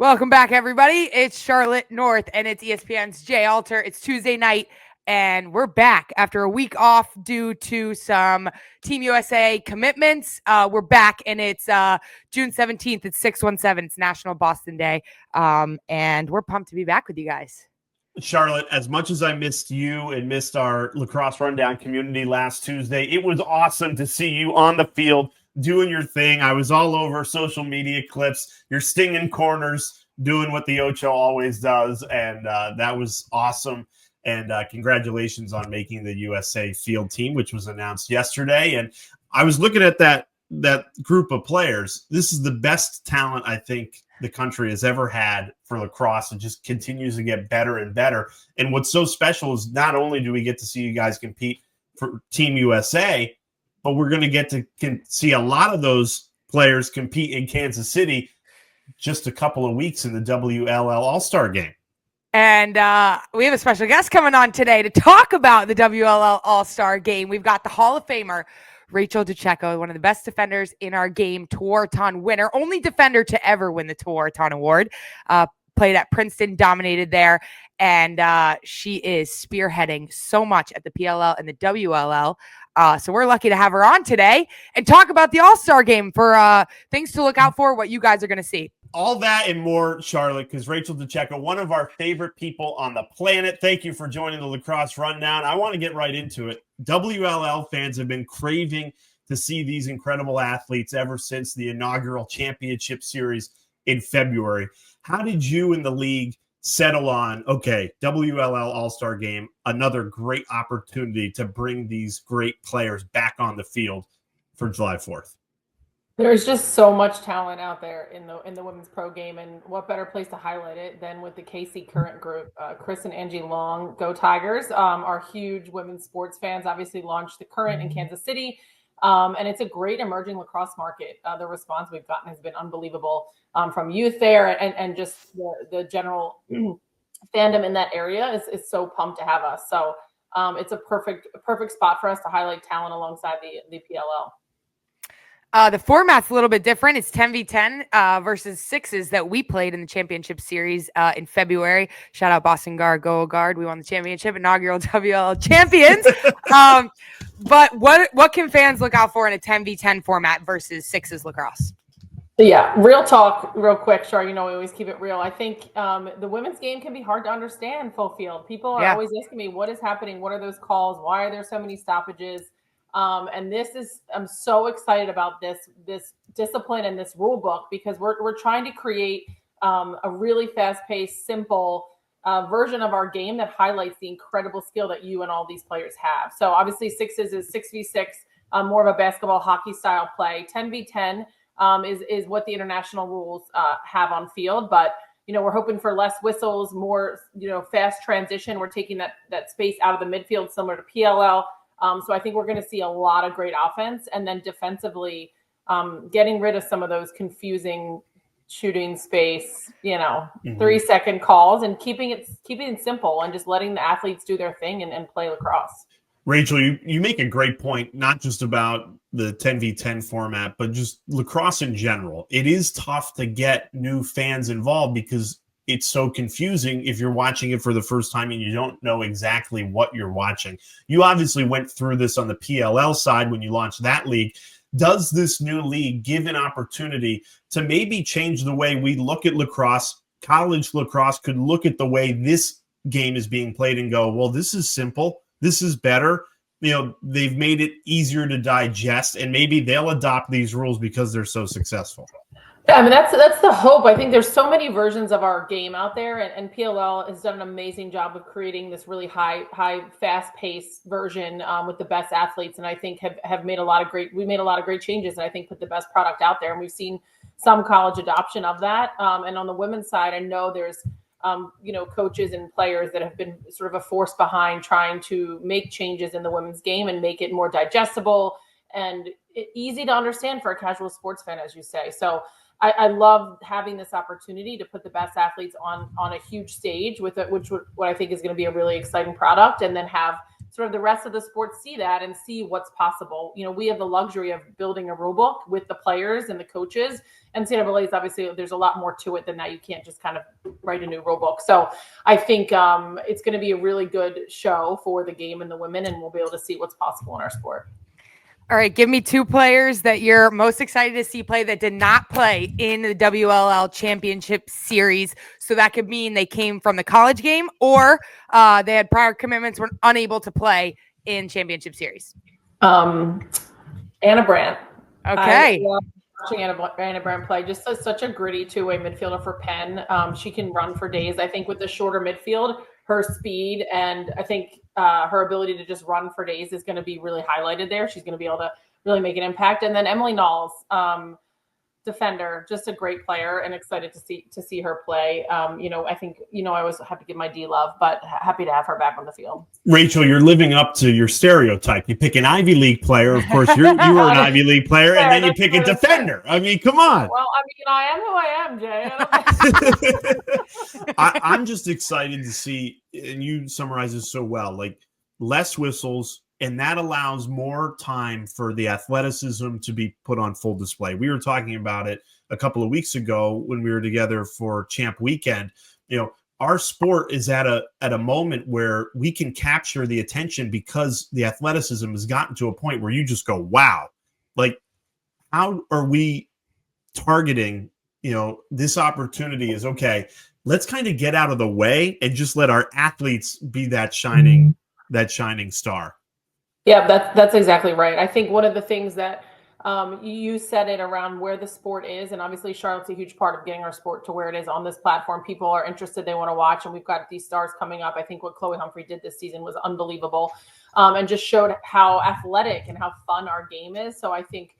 Welcome back, everybody. It's Charlotte North, and it's ESPN's Jay Alter. It's Tuesday night, and we're back after a week off due to some Team USA commitments. We're back, and it's June 17th. It's 617. It's National Boston Day, and we're pumped to be back with you guys. Charlotte, as much as I missed you and missed our Lacrosse Rundown community last Tuesday, it was awesome to see you on the field doing your thing. I was all over social media clips, your stinging corners, doing what the Ocho always does, and that was awesome. And congratulations on making the USA field team, which was announced yesterday. And I was looking at that group of players. This is the best talent I think the country has ever had for lacrosse, and just continues to get better and better. And what's so special is not only do we get to see you guys compete for Team USA, but we're going to get to see a lot of those players compete in Kansas City just a couple of weeks in the WLL All-Star game. And we have a special guest coming on today to talk about the WLL All-Star game. We've got the Hall of Famer, Rachael DeCecco, one of the best defenders in our game, Tewaaraton winner, only defender to ever win the Tewaaraton Award. Played at Princeton, dominated there, and she is spearheading so much at the PLL and the WLL. So we're lucky to have her on today and talk about the All-Star game for things to look out for, what you guys are going to see. All that and more, Charlotte, because Rachael DeCecco, one of our favorite people on the planet. Thank you for joining the Lacrosse Rundown. I want to get right into it. WLL fans have been craving to see these incredible athletes ever since the inaugural championship series in February. How did you and the league settle on, okay, WLL All-Star Game, another great opportunity to bring these great players back on the field for July 4th? There's just so much talent out there in the women's pro game, and what better place to highlight it than with the KC Current group. Chris and Angie Long, Go Tigers, are huge women's sports fans. Obviously launched the Current in Kansas City, and it's a great emerging lacrosse market. The response we've gotten has been unbelievable from youth there, and just the general fandom in that area is so pumped to have us. So it's a perfect spot for us to highlight talent alongside the PLL. The format's a little bit different. It's 10v10 versus sixes that we played in the championship series in February. Shout out Boston Guard, Go Guard. We won the championship, inaugural WLL champions. But what can fans look out for in a 10v10 format versus sixes lacrosse? Yeah, real talk, real quick, Char. We always keep it real. I think the women's game can be hard to understand full field. People are always asking me, what is happening? What are those calls? Why are there so many stoppages? And I'm so excited about this discipline and this rule book, because we're trying to create a really fast-paced, simple version of our game that highlights the incredible skill that you and all these players have. So obviously sixes is 6v6, more of a basketball hockey style play. 10v10 is what the international rules have on field, but we're hoping for less whistles, more fast transition. We're taking that space out of the midfield, similar to PLL. So I think we're going to see a lot of great offense, and then defensively getting rid of some of those confusing shooting space, 3-second calls, and keeping it simple and just letting the athletes do their thing and play lacrosse. Rachel, you make a great point, not just about the 10v10 format, but just lacrosse in general. It is tough to get new fans involved because it's so confusing if you're watching it for the first time and you don't know exactly what you're watching. You obviously went through this on the PLL side when you launched that league. Does this new league give an opportunity to maybe change the way we look at lacrosse? College lacrosse could look at the way this game is being played and go, well, this is simple. This is better. They've made it easier to digest, and maybe they'll adopt these rules because they're so successful. Yeah, I mean, that's the hope. I think there's so many versions of our game out there, and PLL has done an amazing job of creating this really high, fast-paced version with the best athletes, and I think we made a lot of great changes, and I think put the best product out there, and we've seen some college adoption of that. And on the women's side, I know there's coaches and players that have been sort of a force behind trying to make changes in the women's game and make it more digestible and easy to understand for a casual sports fan, as you say. So I love having this opportunity to put the best athletes on a huge stage with it, what I think is going to be a really exciting product, and then have sort of the rest of the sport see that and see what's possible. We have the luxury of building a rule book with the players and the coaches. And NCAA is obviously, there's a lot more to it than that. You can't just kind of write a new rule book. So I think it's going to be a really good show for the game and the women, and we'll be able to see what's possible in our sport. All right, give me 2 players that you're most excited to see play that did not play in the WLL Championship Series. So that could mean they came from the college game, or they had prior commitments, were unable to play in Championship Series. Anna Brandt. Okay. I love watching Anna Brandt play. Just such a gritty two-way midfielder for Penn. She can run for days. I think with the shorter midfield, her speed and I think her ability to just run for days is going to be really highlighted there. She's going to be able to really make an impact. And then Emily Knowles, defender, just a great player, and excited to see her play. I think I always have to give my D love, but happy to have her back on the field. Rachel, you're living up to your stereotype. You pick an Ivy League player, of course. You were an Ivy League player, and then you pick a defender. I mean, come on. Well, I am who I am, Jay. I'm just excited to see, and you summarize this so well, like less whistles, and that allows more time for the athleticism to be put on full display. We were talking about it a couple of weeks ago when we were together for Champ Weekend. Our sport is at a moment where we can capture the attention because the athleticism has gotten to a point where you just go, wow. Like, how are we targeting, this opportunity is, okay, let's kind of get out of the way and just let our athletes be that shining star. Yeah, that's exactly right. I think one of the things that you said it around where the sport is, and obviously Charlotte's a huge part of getting our sport to where it is on this platform. People are interested, they want to watch, and we've got these stars coming up. I think what Chloe Humphrey did this season was unbelievable, and just showed how athletic and how fun our game is. So I think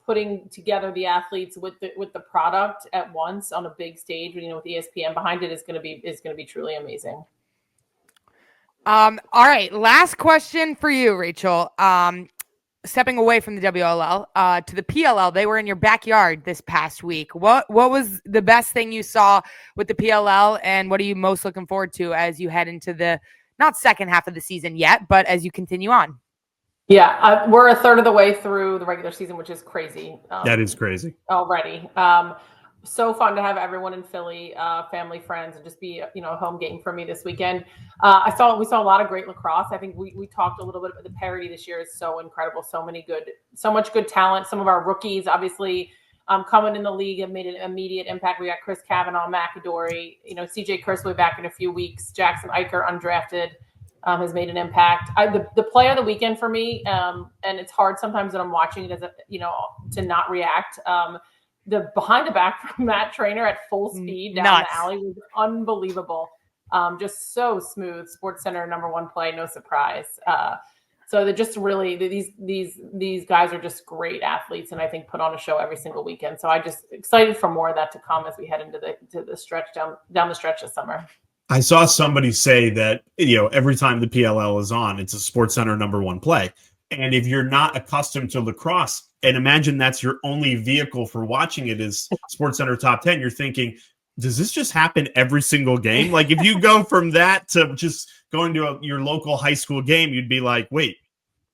putting together the athletes with the product at once on a big stage, with ESPN behind it is going to be truly amazing. All right, last question for you, Rachel. Stepping away from the WLL to the PLL, they were in your backyard this past week. What was the best thing you saw with the PLL, and what are you most looking forward to as you head into the not second half of the season yet, but as you continue on? Yeah, we're a third of the way through the regular season, which is crazy. That is crazy already. So fun to have everyone in Philly, family, friends, and just be a home game for me this weekend. We saw a lot of great lacrosse. I think we talked a little bit about the parity this year is so incredible. So much good talent. Some of our rookies, obviously, coming in the league have made an immediate impact. We got Chris Kavanaugh, McAdory, CJ Kursway back in a few weeks. Jackson Eicher, undrafted, has made an impact. The play of the weekend for me, and it's hard sometimes when I'm watching it to not react. The behind the back from Matt Trainer at full speed down the alley was unbelievable. Just so smooth. SportsCenter #1 play, no surprise. So they're just really these guys are just great athletes, and I think put on a show every single weekend. So I just excited for more of that to come as we head into the stretch down the stretch this summer. I saw somebody say that every time the PLL is on, it's a SportsCenter #1 play. And if you're not accustomed to lacrosse, and imagine that's your only vehicle for watching it is SportsCenter Top 10, you're thinking, does this just happen every single game? Like if you go from that to just going to your local high school game, you'd be like, wait,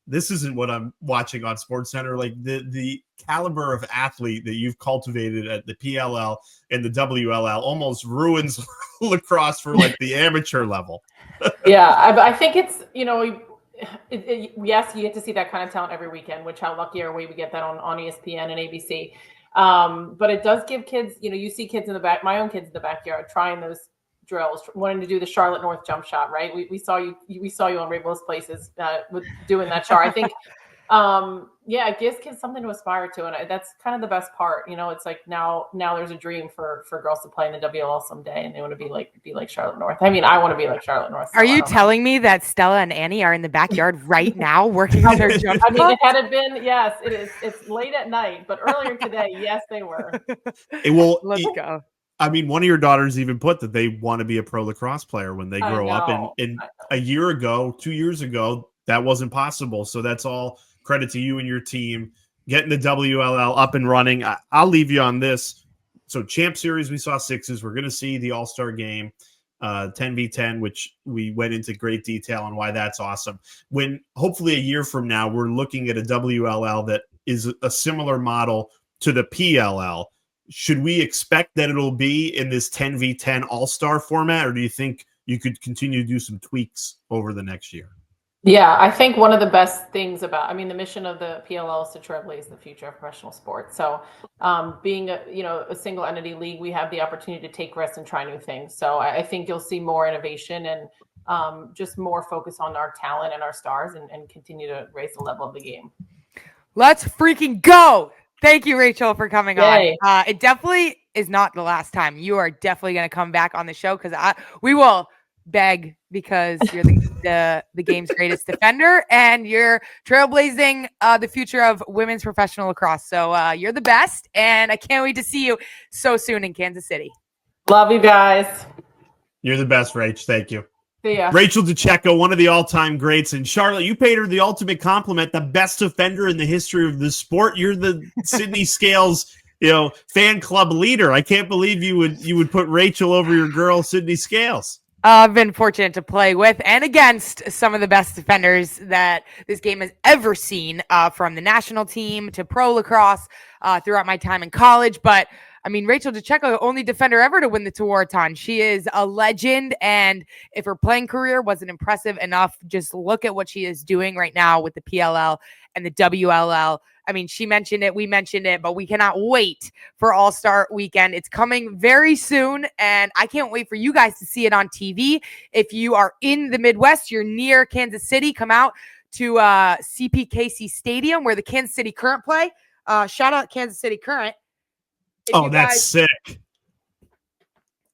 this isn't what I'm watching on SportsCenter. Like the caliber of athlete that you've cultivated at the PLL and the WLL almost ruins lacrosse for like the amateur level. Yeah, I think it's, yes, you get to see that kind of talent every weekend, which how lucky are we get that on ESPN and ABC. But it does give kids, you see kids in the back, my own kids in the backyard trying those drills, wanting to do the Charlotte North jump shot, right? We saw you on Rainbow's Places with doing that shot. I think, it gives kids something to aspire to, and that's kind of the best part. It's like now there's a dream for girls to play in the WLL someday, and they want to be like Charlotte North. I mean, I want to be like Charlotte North. Are you telling me that Stella and Annie are in the backyard right now working on their jump? I mean, had it been, yes, it is. It's late at night, but earlier today, yes, they were. Let's go. I mean, one of your daughters even put that they want to be a pro lacrosse player when they grow up. And a year ago, 2 years ago, that wasn't possible. So that's all credit to you and your team getting the WLL up and running. I'll leave you on this. So Champ Series, we saw 6s. We're going to see the All-Star game. 10v10, which we went into great detail on why that's awesome. When hopefully a year from now, we're looking at a WLL that is a similar model to the PLL, should we expect that it'll be in this 10v10 all-star format, or do you think you could continue to do some tweaks over the next year? Yeah, I think one of the best things about, the mission of the PLL is to trailblaze the future of professional sports. So being a single entity league, we have the opportunity to take risks and try new things. So I think you'll see more innovation and just more focus on our talent and our stars and continue to raise the level of the game. Let's freaking go. Thank you, Rachael, for coming Yay. on. It definitely is not the last time. You are definitely going to come back on the show because we will beg, because you're the game's greatest defender and you're trailblazing the future of women's professional lacrosse. So you're the best, and I can't wait to see you so soon in Kansas City. Love you guys. You're the best, Rach. Thank you. See ya. Rachael DeCecco, one of the all-time greats. And Charlotte, you paid her the ultimate compliment, the best defender in the history of the sport. You're the Sydney Scales, fan club leader. I can't believe you would put Rachael over your girl, Sydney Scales. I've been fortunate to play with and against some of the best defenders that this game has ever seen, from the national team to pro lacrosse, throughout my time in college. But Rachael DeCecco, only defender ever to win the Tewaaraton. She is a legend, and if her playing career wasn't impressive enough, just look at what she is doing right now with the PLL and the WLL. She mentioned it, we mentioned it, but we cannot wait for All-Star Weekend. It's coming very soon, and I can't wait for you guys to see it on TV. If you are in the Midwest, you're near Kansas City, come out to CPKC Stadium where the Kansas City Current play. Shout out Kansas City Current. That's sick.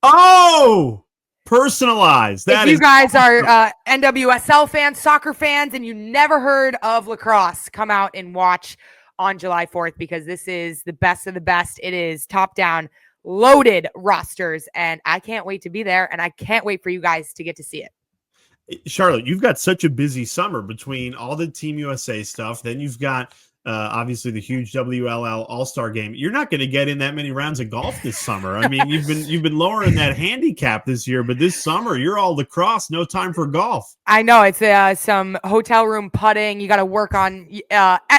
Oh, personalized. If you guys are NWSL fans, soccer fans, and you never heard of lacrosse, come out and watch on July 4th, because this is the best of the best. It is top down, loaded rosters, and I can't wait to be there, and I can't wait for you guys to get to see it. Charlotte, you've got such a busy summer between all the Team USA stuff. Then you've got obviously the huge WLL All-Star game. You're not going to get in that many rounds of golf this summer. You've been lowering that handicap this year, but this summer you're all lacrosse, no time for golf. I know it's some hotel room putting. You got to work on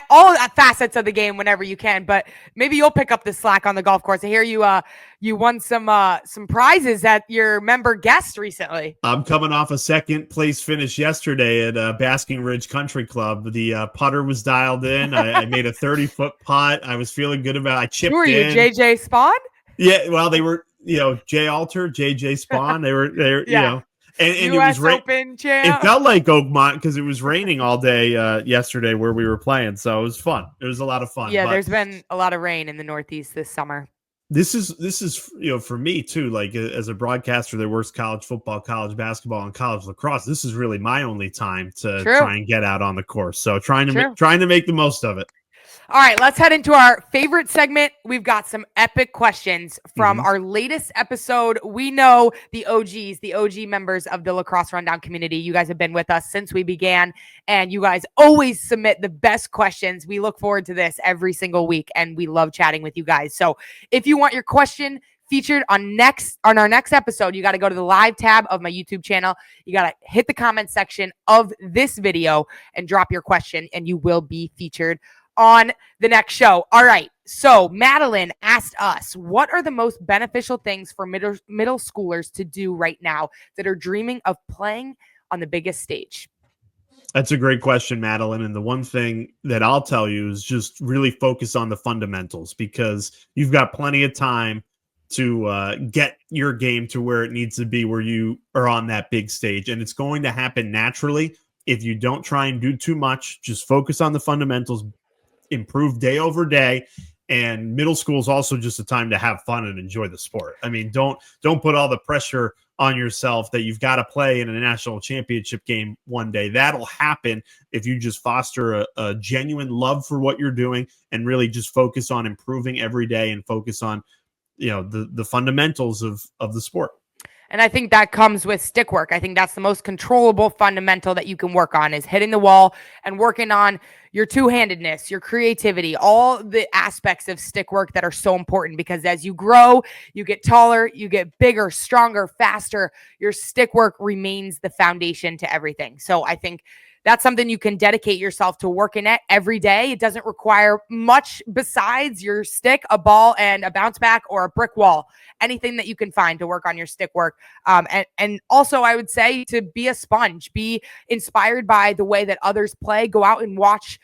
all facets of the game whenever you can, but maybe you'll pick up the slack on the golf course. I hear you won some prizes at your member guest recently. I'm coming off a second place finish yesterday at Basking Ridge Country Club. The putter was dialed in. I made a 30-foot putt. I was feeling good about it. I chipped in. Who are you, JJ Spawn? Yeah, well, they were, Jay Alter, JJ Spawn. They were yeah. And US it was Open champ. It felt like Oakmont because it was raining all day yesterday where we were playing. So it was fun. It was a lot of fun. Yeah, there's been a lot of rain in the Northeast this summer. This is for me too, like as a broadcaster that works college football, college basketball, and college lacrosse, this is really my only time to try and get out on the course. So trying to make the most of it. All right, let's head into our favorite segment. We've got some epic questions from our latest episode. We know the OGs, the OG members of the Lacrosse Rundown community. You guys have been with us since we began, and you guys always submit the best questions. We look forward to this every single week, and we love chatting with you guys. So if you want your question featured on our next episode, you got to go to the live tab of my YouTube channel. You got to hit the comment section of this video and drop your question, and you will be featured on the next show. All right. So Madeline asked us, what are the most beneficial things for middle schoolers to do right now that are dreaming of playing on the biggest stage? That's a great question, Madeline. And the one thing that I'll tell you is just really focus on the fundamentals, because you've got plenty of time to get your game to where it needs to be, where you are on that big stage. And it's going to happen naturally if you don't try and do too much. Just focus on the fundamentals, improve day over day. And middle school is also just a time to have fun and enjoy the sport. Don't put all the pressure on yourself that you've got to play in a national championship game one day. That'll happen if you just foster a genuine love for what you're doing and really just focus on improving every day and focus on the fundamentals of the sport. And I think that comes with stick work. I think that's the most controllable fundamental that you can work on, is hitting the wall and working on your two-handedness, your creativity, all the aspects of stick work that are so important, because as you grow, you get taller, you get bigger, stronger, faster. Your stick work remains the foundation to everything. So I think that's something you can dedicate yourself to working at every day. It doesn't require much besides your stick, a ball, and a bounce back, or a brick wall. Anything that you can find to work on your stick work. And also, I would say, to be a sponge, be inspired by the way that others play. Go out and watch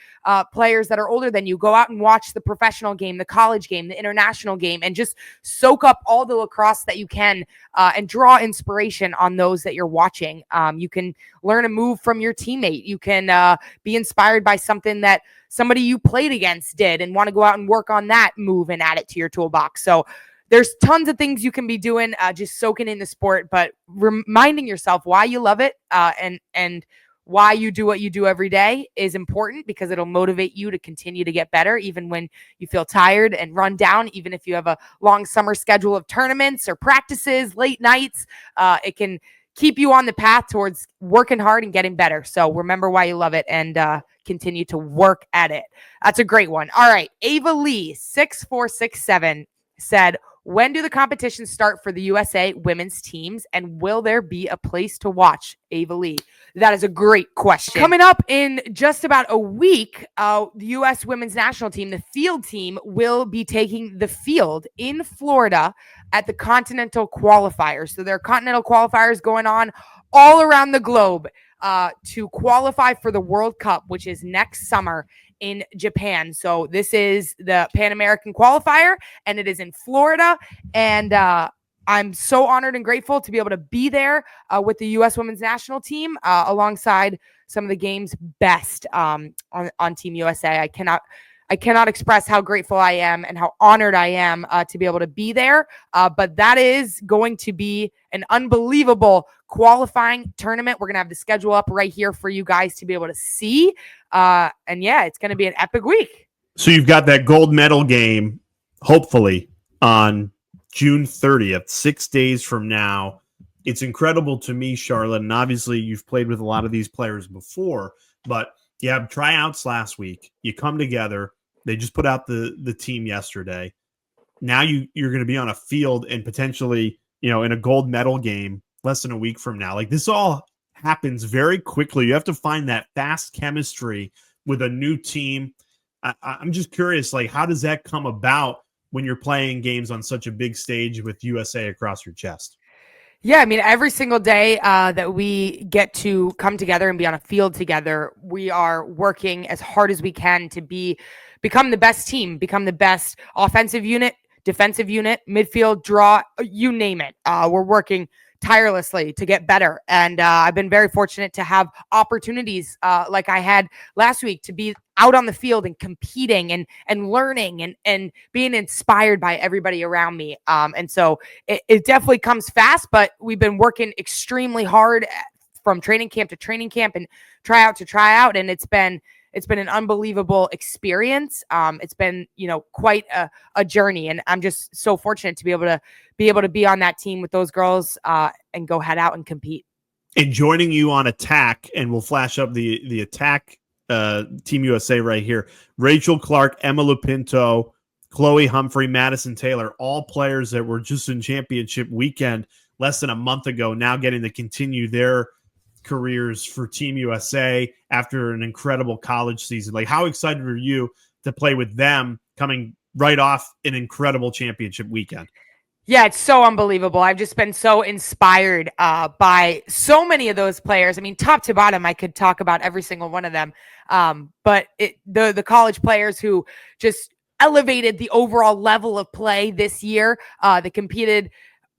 players that are older than you. Go out and watch the professional game, the college game, the international game, and just soak up all the lacrosse that you can, and draw inspiration on those that you're watching. You can learn a move from your teammate. You can be inspired by something that somebody you played against did and want to go out and work on that move and add it to your toolbox. So there's tons of things you can be doing, just soaking in the sport, but reminding yourself why you love it, and why you do what you do every day is important, because it'll motivate you to continue to get better, even when you feel tired and run down. Even if you have a long summer schedule of tournaments or practices, late nights, it can keep you on the path towards working hard and getting better. So remember why you love it, and continue to work at it. That's a great one. All right. Ava Lee, 6467, said, when do the competitions start for the USA women's teams, and will there be a place to watch? Ava Lee. That is a great question. Coming up in just about a week, the U.S. women's national team, the field team, will be taking the field in Florida at the Continental Qualifiers. So there are Continental Qualifiers going on all around the globe to qualify for the World Cup, which is next summer in Japan. So this is the Pan American qualifier, and it is in Florida. And I'm so honored and grateful to be able to be there with the U.S. women's national team, alongside some of the game's best on Team USA. I cannot express how grateful I am and how honored I am to be able to be there. But that is going to be an unbelievable qualifying tournament. We're going to have the schedule up right here for you guys to be able to see. And yeah, it's going to be an epic week. So you've got that gold medal game, hopefully, on June 30th, 6 days from now. It's incredible to me, Charlotte, and obviously you've played with a lot of these players before, but you have tryouts last week. You come together. They just put out the team yesterday. Now you're going to be on a field and potentially, in a gold medal game less than a week from now. Like, this all happens very quickly. You have to find that fast chemistry with a new team. I'm just curious, like, how does that come about when you're playing games on such a big stage with USA across your chest? Yeah, I mean, every single day that we get to come together and be on a field together, we are working as hard as we can to become the best team, become the best offensive unit, defensive unit, midfield, draw, you name it. We're working tirelessly to get better. And I've been very fortunate to have opportunities like I had last week to be out on the field and competing and learning and being inspired by everybody around me. And so it definitely comes fast, but we've been working extremely hard from training camp to training camp and tryout to tryout. And it's been an unbelievable experience. It's been, quite a journey, and I'm just so fortunate to be able to be on that team with those girls and go head out and compete. And joining you on attack, and we'll flash up the attack Team USA right here. Rachel Clark, Emma Lupinto, Chloe Humphrey, Madison Taylor, all players that were just in championship weekend less than a month ago, now getting to continue their careers for Team USA after an incredible college season. Like, how excited are you to play with them coming right off an incredible championship weekend? Yeah, it's so unbelievable. I've just been so inspired by so many of those players. I mean, top to bottom, I could talk about every single one of them. But the college players who just elevated the overall level of play this year, they competed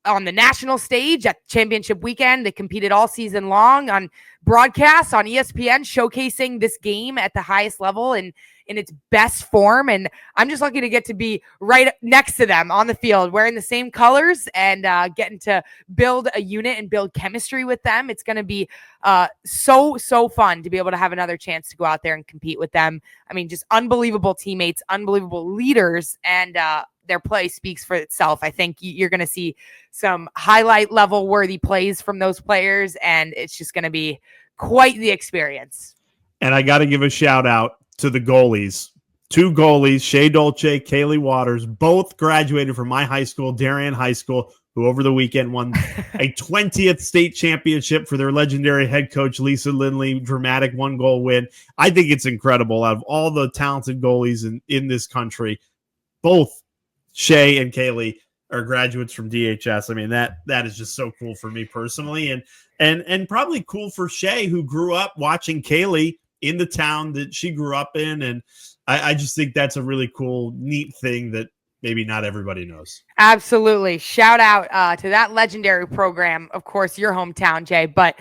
on the national stage at championship weekend. They competed all season long on broadcasts on ESPN, showcasing this game at the highest level and in its best form. And I'm just lucky to get to be right next to them on the field, wearing the same colors and getting to build a unit and build chemistry with them. It's going to be so fun to be able to have another chance to go out there and compete with them. I mean, just unbelievable teammates, unbelievable leaders, and their play speaks for itself. I think you're going to see some highlight level worthy plays from those players, and it's just going to be quite the experience. And I got to give a shout out to the goalies. 2 goalies, Shea Dolce, Kaylee Waters, both graduated from my high school, Darien High School, who over the weekend won a 20th state championship for their legendary head coach, Lisa Lindley. Dramatic 1-goal win. I think it's incredible. Out of all the talented goalies in this country, both Shea and Kaylee are graduates from DHS. I mean, that is just so cool for me personally, and probably cool for Shea, who grew up watching Kaylee in the town that she grew up in. And I just think that's a really cool, neat thing that maybe not everybody knows. Absolutely. Shout out to that legendary program. Of course, your hometown, Jay, but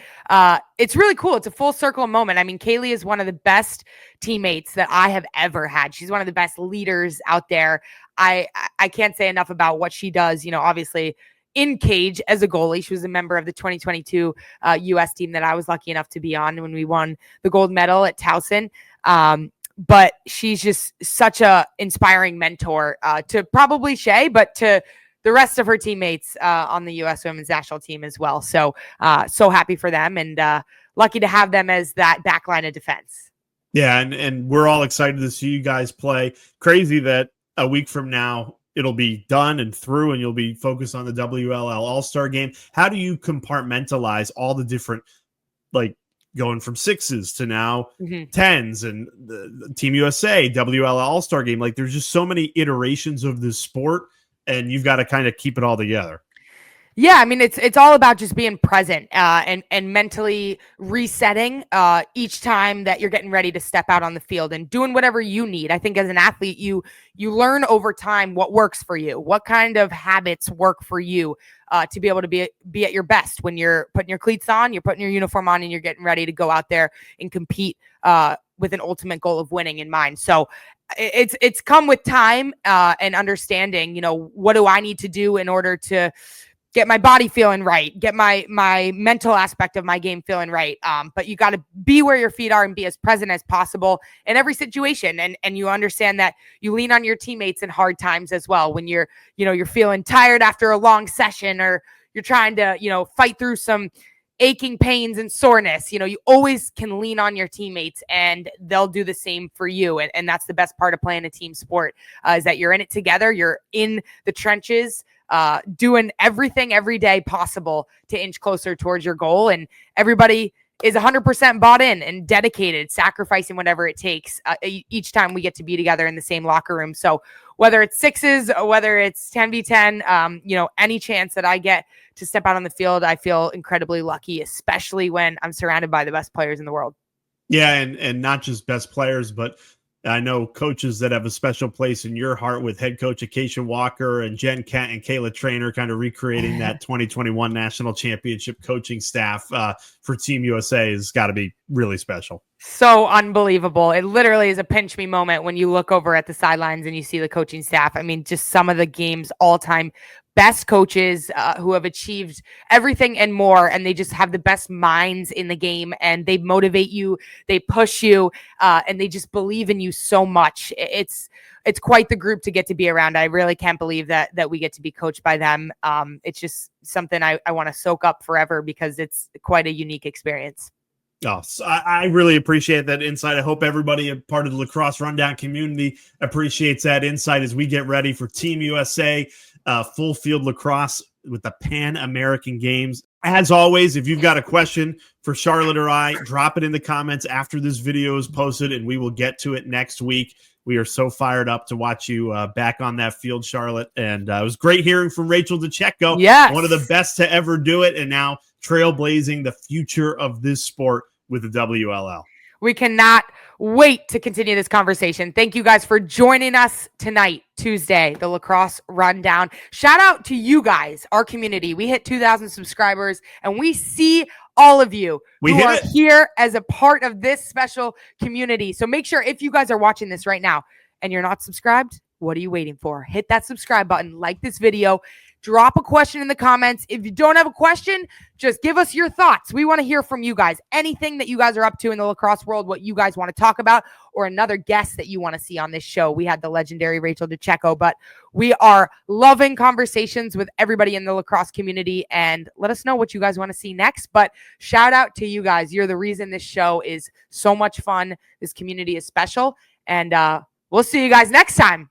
it's really cool. It's a full circle moment. I mean, Kaylee is one of the best teammates that I have ever had. She's one of the best leaders out there. I can't say enough about what she does. You know, obviously in cage as a goalie, she was a member of the 2022 U.S. team that I was lucky enough to be on when we won the gold medal at Towson. But she's just such a inspiring mentor to probably Shea, but to the rest of her teammates on the U.S. Women's National Team as well. So, so happy for them, and lucky to have them as that back line of defense. Yeah, and we're all excited to see you guys play. Crazy that a week from now it'll be done and through, and you'll be focused on the WLL All-Star game. How do you compartmentalize all the different, like, going from 6s to now 10s and the Team USA, WLL All-Star game? Like, there's just so many iterations of this sport, and you've got to kind of keep it all together. Yeah, I mean, it's all about just being present and mentally resetting each time that you're getting ready to step out on the field and doing whatever you need. I think as an athlete, you learn over time what works for you, what kind of habits work for you to be able to be at your best when you're putting your cleats on, you're putting your uniform on, and you're getting ready to go out there and compete with an ultimate goal of winning in mind. So it's come with time and understanding, you know, what do I need to do in order to get my body feeling right, get my mental aspect of my game feeling right. But you got to be where your feet are and be as present as possible in every situation. And you understand that you lean on your teammates in hard times as well. When you're feeling tired after a long session, or you're trying to, fight through some aching pains and soreness, you always can lean on your teammates, and they'll do the same for you. And that's the best part of playing a team sport, is that you're in it together. You're in the trenches, doing everything every day possible to inch closer towards your goal. And everybody is 100% bought in and dedicated, sacrificing whatever it takes each time we get to be together in the same locker room. So whether it's 6s or whether it's 10v10, any chance that I get to step out on the field, I feel incredibly lucky, especially when I'm surrounded by the best players in the world. Yeah. And not just best players, but I know coaches that have a special place in your heart, with head coach Acacia Walker and Jen Kent and Kayla Trainer kind of recreating that 2021 national championship coaching staff for Team USA has got to be really special. So unbelievable. It literally is a pinch me moment when you look over at the sidelines and you see the coaching staff. I mean, just some of the game's all-time best coaches who have achieved everything and more, and they just have the best minds in the game, and they motivate you, they push you, and they just believe in you so much. It's quite the group to get to be around. I really can't believe that we get to be coached by them. It's just something I want to soak up forever, because it's quite a unique experience. Oh, so I really appreciate that insight. I hope everybody, a part of the Lacrosse Rundown community, appreciates that insight as we get ready for Team USA full field lacrosse with the Pan American Games. As always, if you've got a question for Charlotte or I, drop it in the comments after this video is posted, and we will get to it next week. We are so fired up to watch you back on that field, Charlotte. And it was great hearing from Rachael DeCecco, yes, one of the best to ever do it, and now trailblazing the future of this sport with the WLL. We cannot wait to continue this conversation. Thank you guys for joining us tonight, Tuesday, the Lacrosse Rundown. Shout out to you guys, our community. We hit 2,000 subscribers, and we see all of you who are here as a part of this special community. So make sure, if you guys are watching this right now and you're not subscribed, what are you waiting for? Hit that subscribe button, like this video, drop a question in the comments. If you don't have a question, just give us your thoughts. We want to hear from you guys. Anything that you guys are up to in the lacrosse world, what you guys want to talk about, or another guest that you want to see on this show. We had the legendary Rachael DeCecco, but we are loving conversations with everybody in the lacrosse community, and let us know what you guys want to see next. But shout out to you guys. You're the reason this show is so much fun. This community is special, and we'll see you guys next time.